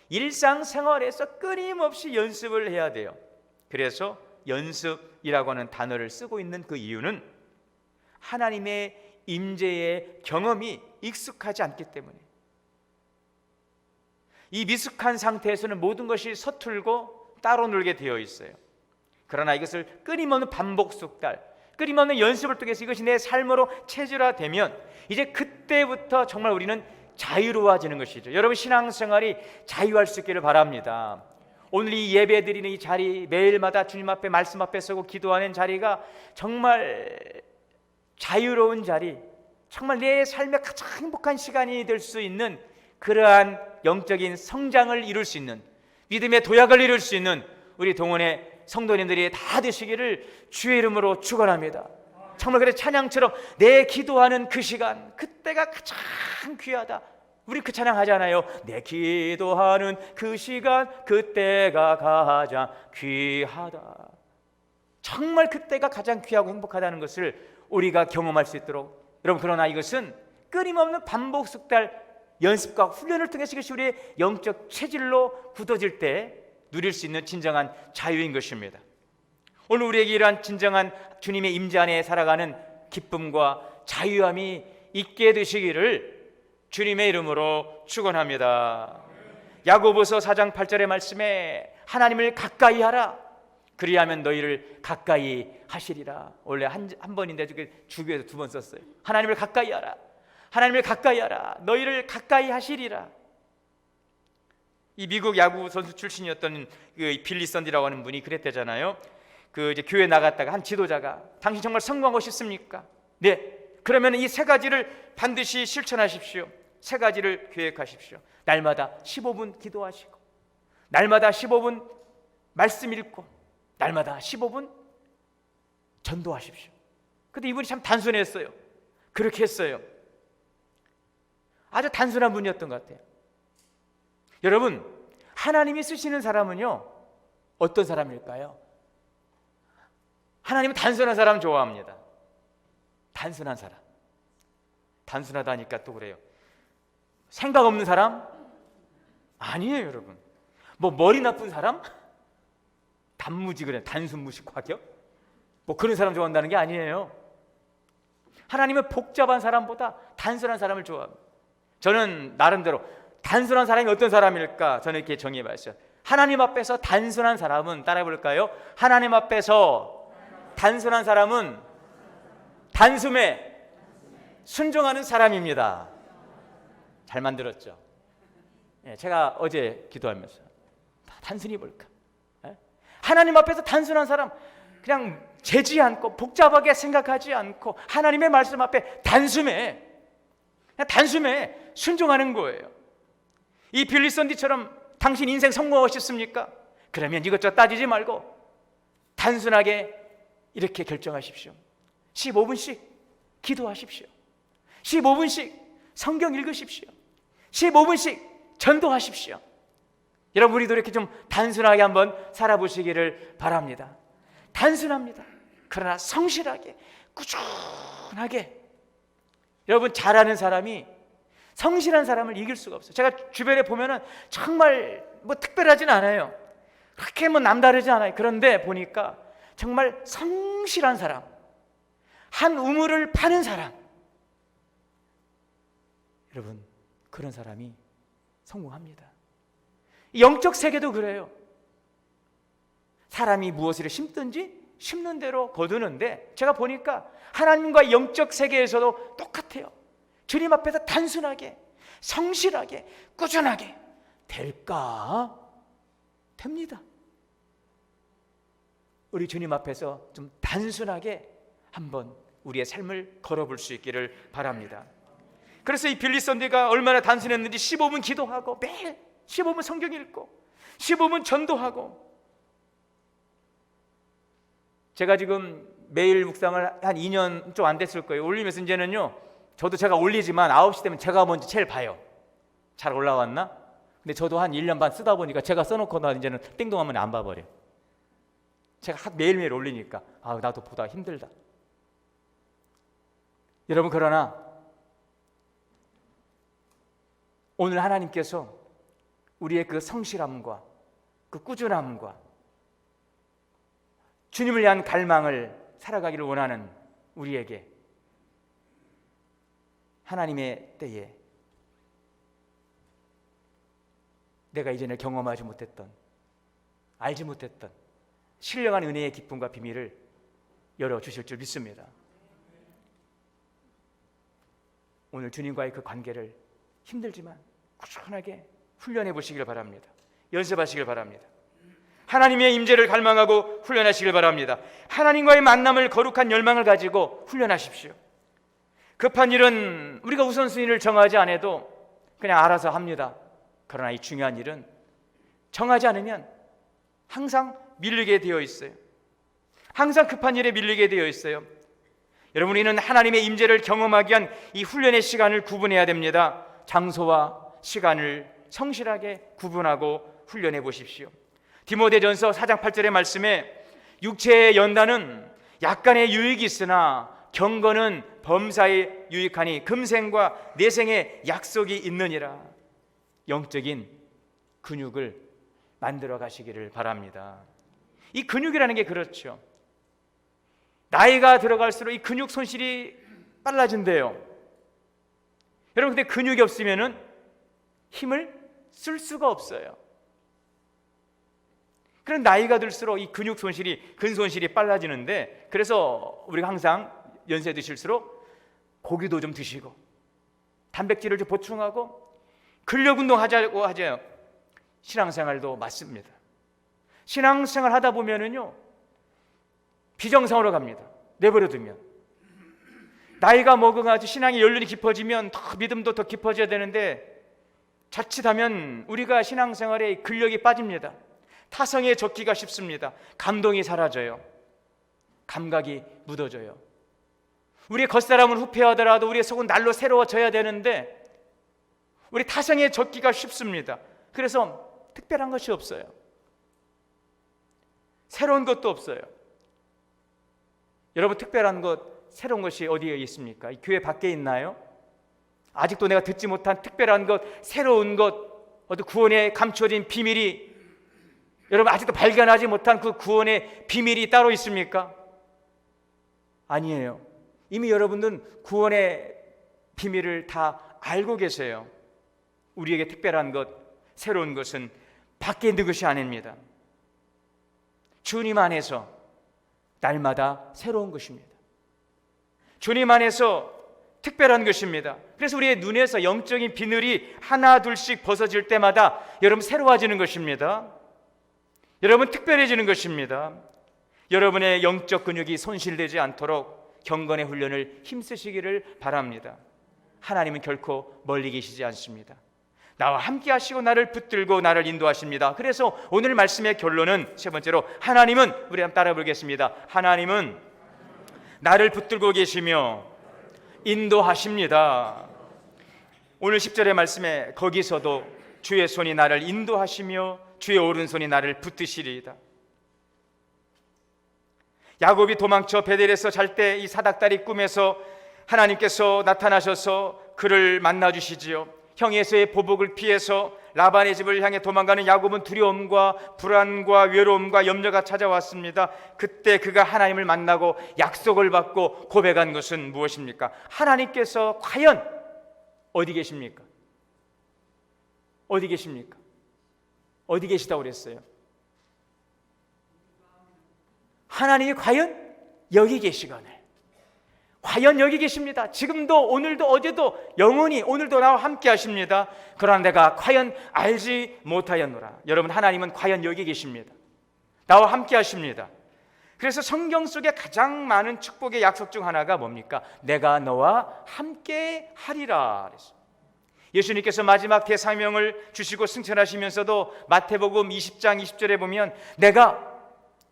일상생활에서 끊임없이 연습을 해야 돼요. 그래서 연습이라고 하는 단어를 쓰고 있는 그 이유는 하나님의 임재의 경험이 익숙하지 않기 때문에, 이 미숙한 상태에서는 모든 것이 서툴고 따로 놀게 되어 있어요. 그러나 이것을 끊임없는 반복 숙달, 끊임없는 연습을 통해서 이것이 내 삶으로 체질화되면 이제 그때부터 정말 우리는 자유로워지는 것이죠. 여러분 신앙생활이 자유할 수 있기를 바랍니다. 오늘 이 예배 드리는 이 자리, 매일마다 주님 앞에 말씀 앞에 서고 기도하는 자리가 정말 자유로운 자리, 정말 내 삶의 가장 행복한 시간이 될 수 있는 그러한 영적인 성장을 이룰 수 있는, 믿음의 도약을 이룰 수 있는 우리 동원의 성도님들이 다 되시기를 주의 이름으로 축원합니다. 정말 그래 찬양처럼 내 기도하는 그 시간, 그때가 가장 귀하다. 우리 그 찬양 하잖아요. 내 기도하는 그 시간, 그때가 가장 귀하다. 정말 그때가 가장 귀하고 행복하다는 것을 우리가 경험할 수 있도록, 여러분 그러나 이것은 끊임없는 반복 숙달 연습과 훈련을 통해서 이것이 우리의 영적 체질로 굳어질 때 누릴 수 있는 진정한 자유인 것입니다. 오늘 우리에게 이러한 진정한 주님의 임재 안에 살아가는 기쁨과 자유함이 있게 되시기를 주님의 이름으로 축원합니다. 야고보서 4장 8절의 말씀에 하나님을 가까이 하라, 그리하면 너희를 가까이 하시리라. 원래 한 번인데 주교에서 2번 썼어요. 하나님을 가까이 하라, 하나님을 가까이 하라, 너희를 가까이 하시리라. 이 미국 야구 선수 출신이었던 그 빌리 썬디라고 하는 분이 그랬대잖아요. 그 이제 교회 나갔다가 한 지도자가 당신 정말 성공하고 싶습니까? 네. 그러면 이 3가지를 반드시 실천하십시오. 3가지를 계획하십시오. 날마다 15분 기도하시고, 날마다 15분 말씀 읽고, 날마다 15분 전도하십시오. 근데 이분이 참 단순했어요. 그렇게 했어요. 아주 단순한 분이었던 것 같아요. 여러분, 하나님이 쓰시는 사람은요, 어떤 사람일까요? 하나님은 단순한 사람 좋아합니다. 단순한 사람. 단순하다니까 또 그래요. 생각 없는 사람? 아니에요, 여러분. 뭐 머리 나쁜 사람? 단무지 그래, 단순무식 과격? 뭐 그런 사람 좋아한다는 게 아니에요. 하나님은 복잡한 사람보다 단순한 사람을 좋아합니다. 저는 나름대로 단순한 사람이 어떤 사람일까 저는 이렇게 정의해봤어요. 하나님 앞에서 단순한 사람은, 따라해볼까요? 하나님 앞에서 단순한 사람은 단숨에 순종하는 사람입니다. 잘 만들었죠? 제가 어제 기도하면서 단순히 볼까? 하나님 앞에서 단순한 사람, 그냥 재지 않고 복잡하게 생각하지 않고 하나님의 말씀 앞에 단숨에 순종하는 거예요. 이 빌리 썬디처럼 당신 인생 성공하고 싶습니까? 그러면 이것저것 따지지 말고 단순하게 이렇게 결정하십시오. 15분씩 기도하십시오. 15분씩 성경 읽으십시오. 15분씩 전도하십시오. 여러분, 우리도 이렇게 좀 단순하게 한번 살아보시기를 바랍니다. 단순합니다. 그러나 성실하게, 꾸준하게. 여러분, 잘하는 사람이 성실한 사람을 이길 수가 없어요. 제가 주변에 보면은 정말 뭐 특별하진 않아요. 그렇게 뭐 남다르지 않아요. 그런데 보니까 정말 성실한 사람, 한 우물을 파는 사람, 여러분, 그런 사람이 성공합니다. 영적 세계도 그래요. 사람이 무엇을 심든지 심는 대로 거두는데, 제가 보니까 하나님과 영적 세계에서도 똑같아요. 주님 앞에서 단순하게, 성실하게, 꾸준하게 될까? 됩니다. 우리 주님 앞에서 좀 단순하게 한번 우리의 삶을 걸어볼 수 있기를 바랍니다. 그래서 이 빌리 썬디가 얼마나 단순했는지 15분 기도하고, 매일 15분 성경 읽고, 15분 전도하고. 제가 지금 매일 묵상을 한 2년 좀 안 됐을 거예요. 올리면서 이제는요, 저도 제가 올리지만 9시 되면 제가 먼저 제일 봐요. 잘 올라왔나? 근데 저도 한 1년 반 쓰다 보니까 제가 써놓고 나 이제는 띵동하면 안 봐버려. 제가 매일매일 올리니까 나도 보다 힘들다. 여러분, 그러나 오늘 하나님께서 우리의 그 성실함과 그 꾸준함과 주님을 위한 갈망을 살아가기를 원하는 우리에게 하나님의 때에 내가 이전에 경험하지 못했던, 알지 못했던 신령한 은혜의 기쁨과 비밀을 열어주실 줄 믿습니다. 오늘 주님과의 그 관계를 힘들지만 꾸준하게 훈련해 보시길 바랍니다. 연습하시길 바랍니다. 하나님의 임재를 갈망하고 훈련하시길 바랍니다. 하나님과의 만남을, 거룩한 열망을 가지고 훈련하십시오. 급한 일은 우리가 우선순위를 정하지 않아도 그냥 알아서 합니다. 그러나 이 중요한 일은 정하지 않으면 항상 밀리게 되어 있어요. 항상 급한 일에 밀리게 되어 있어요. 여러분, 우리는 하나님의 임재를 경험하기 위한 이 훈련의 시간을 구분해야 됩니다. 장소와 시간을 성실하게 구분하고 훈련해 보십시오. 디모데전서 4장 8절의 말씀에 육체의 연단은 약간의 유익이 있으나 경건은 범사에 유익하니 금생과 내생에 약속이 있느니라. 영적인 근육을 만들어 가시기를 바랍니다. 이 근육이라는 게 그렇죠. 나이가 들어갈수록 이 근육 손실이 빨라진대요. 여러분, 근데 근육이 없으면은 힘을 쓸 수가 없어요. 그런 나이가 들수록 이 근육 손실이, 근손실이 빨라지는데, 그래서 우리가 항상 연세 드실수록 고기도 좀 드시고 단백질을 좀 보충하고 근력 운동하자고 하죠. 신앙생활도 맞습니다. 신앙생활 하다 보면은요, 비정상으로 갑니다. 내버려 두면. 나이가 먹어가지고 신앙의 연륜이 깊어지면 더 믿음도 더 깊어져야 되는데, 자칫하면 우리가 신앙생활에 근력이 빠집니다. 타성에 젖기가 쉽습니다. 감동이 사라져요. 감각이 묻어져요. 우리의 겉사람은 후패하더라도 우리의 속은 날로 새로워져야 되는데 우리 타성에 젖기가 쉽습니다. 그래서 특별한 것이 없어요. 새로운 것도 없어요. 여러분, 특별한 것, 새로운 것이 어디에 있습니까? 이 교회 밖에 있나요? 아직도 내가 듣지 못한 특별한 것, 새로운 것, 어떤 구원에 감춰진 비밀이, 여러분 아직도 발견하지 못한 그 구원의 비밀이 따로 있습니까? 아니에요. 이미 여러분들은 구원의 비밀을 다 알고 계세요. 우리에게 특별한 것, 새로운 것은 밖에 있는 것이 아닙니다. 주님 안에서 날마다 새로운 것입니다. 주님 안에서 특별한 것입니다. 그래서 우리의 눈에서 영적인 비늘이 하나 둘씩 벗어질 때마다 여러분 새로워지는 것입니다. 여러분 특별해지는 것입니다. 여러분의 영적 근육이 손실되지 않도록 경건의 훈련을 힘쓰시기를 바랍니다. 하나님은 결코 멀리 계시지 않습니다. 나와 함께 하시고 나를 붙들고 나를 인도하십니다. 그래서 오늘 말씀의 결론은 세 번째로, 하나님은, 우리 한번 따라 부르겠습니다. 하나님은 나를 붙들고 계시며 인도하십니다. 오늘 10절의 말씀에 거기서도 주의 손이 나를 인도하시며 주의 오른손이 나를 붙드시리이다. 야곱이 도망쳐 베델에서 잘 때 이 사닥다리 꿈에서 하나님께서 나타나셔서 그를 만나주시지요. 형에서의 보복을 피해서 라반의 집을 향해 도망가는 야곱은 두려움과 불안과 외로움과 염려가 찾아왔습니다. 그때 그가 하나님을 만나고 약속을 받고 고백한 것은 무엇입니까? 하나님께서 과연 어디 계십니까? 어디 계십니까? 어디 계시다고 그랬어요? 하나님이 과연 여기 계시거늘, 과연 여기 계십니다. 지금도, 오늘도, 어제도, 영원히 오늘도 나와 함께 하십니다. 그러나 내가 과연 알지 못하였노라. 여러분, 하나님은 과연 여기 계십니다. 나와 함께 하십니다. 그래서 성경 속에 가장 많은 축복의 약속 중 하나가 뭡니까? 내가 너와 함께 하리라 그랬어요. 예수님께서 마지막 대사명을 주시고 승천하시면서도 마태복음 20장 20절에 보면 내가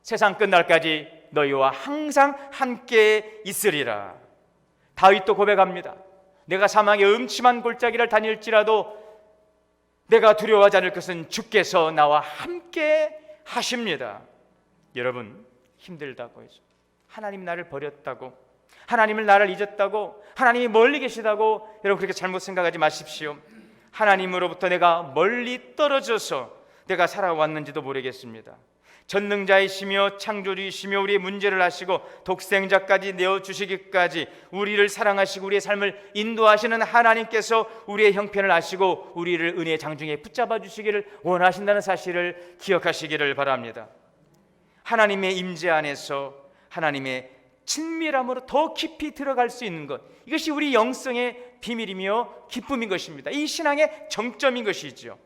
세상 끝날까지 너희와 항상 함께 있으리라. 다윗도 고백합니다. 내가 사망의 음침한 골짜기를 다닐지라도 내가 두려워하지 않을 것은 주께서 나와 함께 하십니다. 여러분, 힘들다고 해서 하나님 나를 버렸다고, 하나님을 나를 잊었다고, 하나님이 멀리 계시다고 여러분 그렇게 잘못 생각하지 마십시오. 하나님으로부터 내가 멀리 떨어져서 내가 살아왔는지도 모르겠습니다. 전능자이시며 창조주이시며 우리의 문제를 아시고 독생자까지 내어주시기까지 우리를 사랑하시고 우리의 삶을 인도하시는 하나님께서 우리의 형편을 아시고 우리를 은혜의 장중에 붙잡아 주시기를 원하신다는 사실을 기억하시기를 바랍니다. 하나님의 임재 안에서 하나님의 친밀함으로 더 깊이 들어갈 수 있는 것, 이것이 우리 영성의 비밀이며 기쁨인 것입니다. 이 신앙의 정점인 것이죠.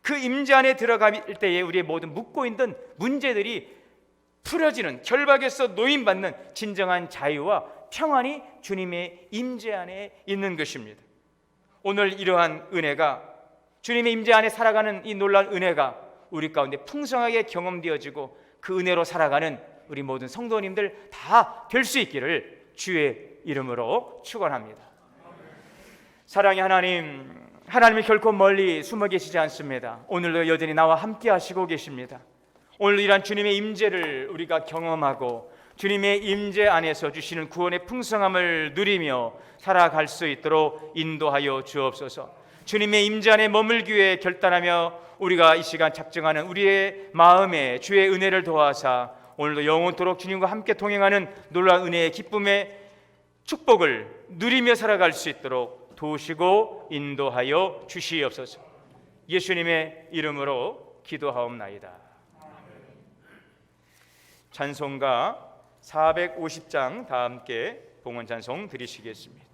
그 임재 안에 들어갈 때에 우리의 모든 묻고 있는 문제들이 풀어지는, 결박에서 노임받는 진정한 자유와 평안이 주님의 임재 안에 있는 것입니다. 오늘 이러한 은혜가, 주님의 임재 안에 살아가는 이 놀라운 은혜가 우리 가운데 풍성하게 경험되어지고 그 은혜로 살아가는 우리 모든 성도님들 다 될 수 있기를 주의 이름으로 축원합니다. 사랑의 하나님, 하나님이 결코 멀리 숨어 계시지 않습니다. 오늘도 여전히 나와 함께 하시고 계십니다. 오늘 이러한 주님의 임재를 우리가 경험하고 주님의 임재 안에서 주시는 구원의 풍성함을 누리며 살아갈 수 있도록 인도하여 주옵소서. 주님의 임재 안에 머물기 위해 결단하며 우리가 이 시간 작정하는 우리의 마음에 주의 은혜를 도와사 오늘도 영원토록 주님과 함께 동행하는 놀라운 은혜의 기쁨의 축복을 누리며 살아갈 수 있도록 도우시고 인도하여 주시옵소서. 예수님의 이름으로 기도하옵나이다. 찬송가 450장 다 함께 봉헌 찬송 드리시겠습니다.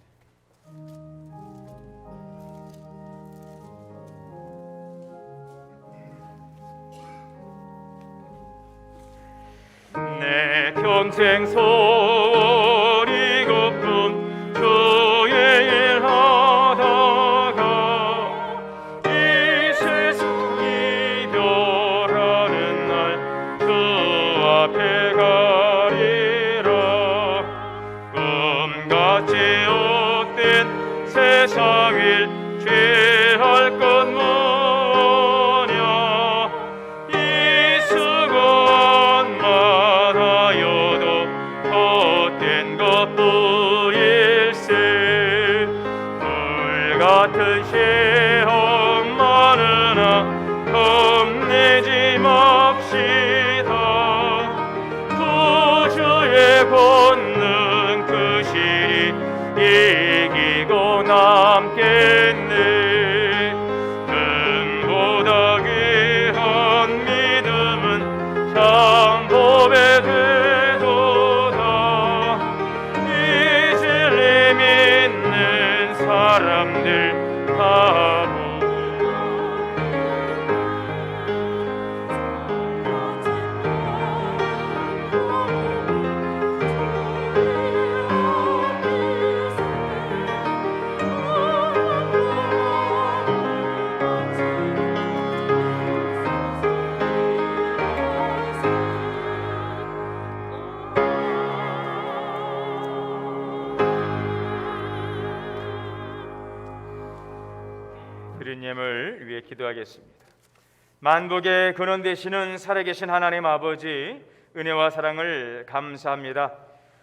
내 평생 소리 곱은 주의 일 하다가 이 세상 이별하는 날 주 앞에 가리라. 꿈같이 헛된 세상 일 죄할 것 뭐냐. 이 수건만 하여도 헛된 것뿐일세. 불같은 시험 많으나 겁내지 맙시다. 구주의 권능 그 실이 이기고 남겠네. 금보다 귀한 믿음은 참 법에 되도다. 이 진리 믿는 사람들 다 드린 예물 위해 기도하겠습니다. 만복의 근원 되시는 살아계신 하나님 아버지, 은혜와 사랑을 감사합니다.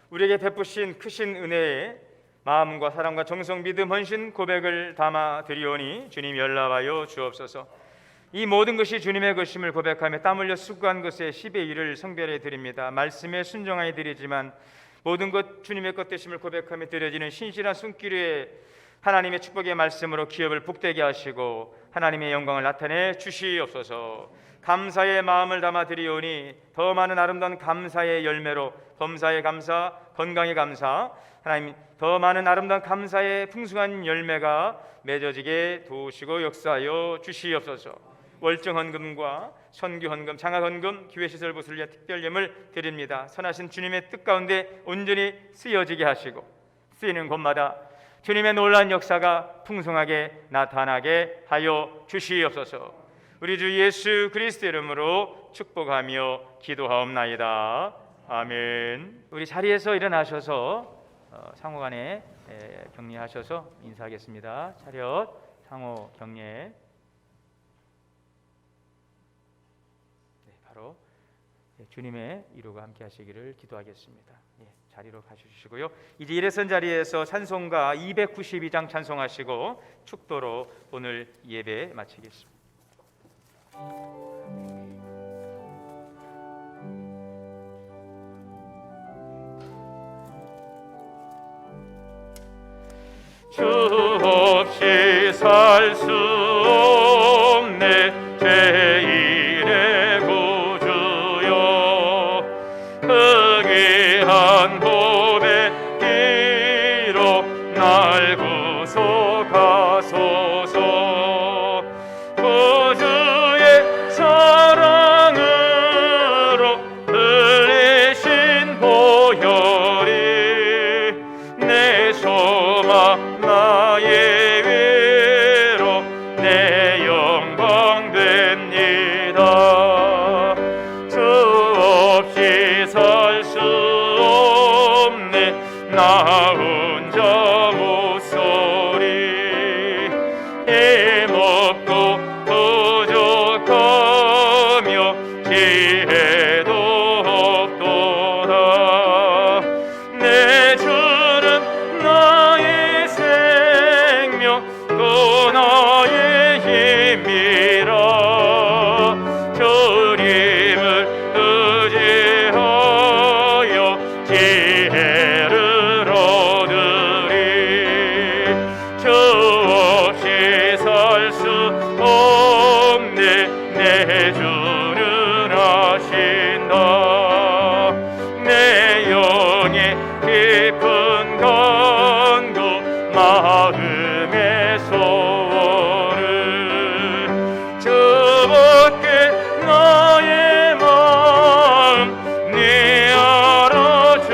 우리에게 베푸신 크신 은혜에 마음과 사랑과 정성, 믿음, 헌신, 고백을 담아 드리오니 주님 연락하여 주옵소서. 이 모든 것이 주님의 것임을 고백하며 땀 흘려 수고한 것의 10의 1을 성별해 드립니다. 말씀에 순종하여 드리지만 모든 것 주님의 것 되심을 고백하며 드려지는 신실한 손길에 하나님의 축복의 말씀으로 기업을 복되게 하시고 하나님의 영광을 나타내 주시옵소서. 감사의 마음을 담아 드리오니 더 많은 아름다운 감사의 열매로 범사의 감사, 건강의 감사, 하나님 더 많은 아름다운 감사의 풍성한 열매가 맺어지게 도우시고 역사하여 주시옵소서. 월정 헌금과 선교 헌금, 장학 헌금, 교회 시설 부수를 위해 특별 예물 드립니다. 선하신 주님의 뜻 가운데 온전히 쓰여지게 하시고 쓰이는 곳마다 주님의 놀라운 역사가 풍성하게 나타나게 하여 주시옵소서. 우리 주 예수 그리스도 이름으로 축복하며 기도하옵나이다. 아멘. 우리 자리에서 일어나셔서 상호간에 격려하셔서 인사하겠습니다. 차렷 상호 격려. 바로 주님의 이루가 함께 하시기를 기도하겠습니다. 자리로 가주시고요. 이제 일어선 자리에서 찬송가 292장 찬송하시고 축도로 오늘 예배 마치겠습니다. 주 없이 살 수 없네 제1의 구주여. 한 고백 기록 날 구속하소서. 구주의 사랑으로 흘리신 보혈이 내 소망 나의 위로 내 영광 됩니다. 주 없이 살 수 나 혼자 못소리. 힘없고 부족하며 지혜도 없도다. 하신다. 내 영의 깊은 간구 마음의 소원을 주께 나의 마음 네 알아주리요.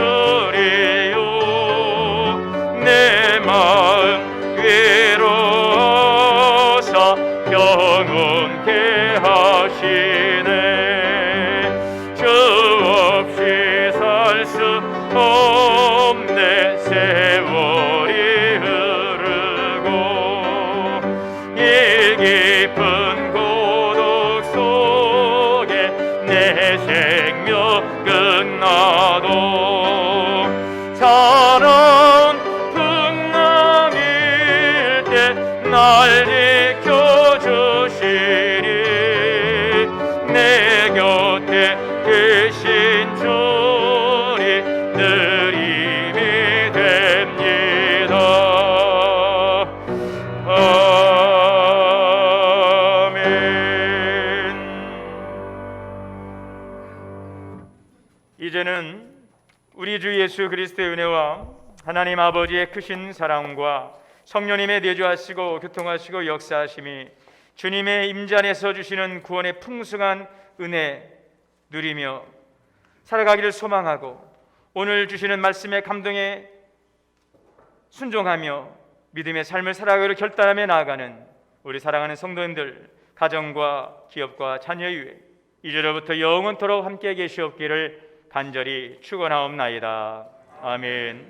내 마음 위로하사 평온케 하시네. 주 없이 살 수 없네. 세월이 흐르고 이 깊은 고독 속에 내 생명 끝나도 살아온 풍랑일 때 날 지켜주시리. 내 곁에 계신 주니 늘 힘이 됩니다. 아멘. 이제는 우리 주 예수 그리스도의 은혜와 하나님 아버지의 크신 사랑과 성령님의 내주하시고 교통하시고 역사하심이 주님의 임재 안에서 주시는 구원의 풍성한 은혜 누리며 살아가기를 소망하고 오늘 주시는 말씀의 감동에 순종하며 믿음의 삶을 살아가기로 결단하며 나아가는 우리 사랑하는 성도님들, 가정과 기업과 자녀 위에 이제로부터 영원토록 함께 계시옵기를 간절히 축원하옵나이다. 아멘.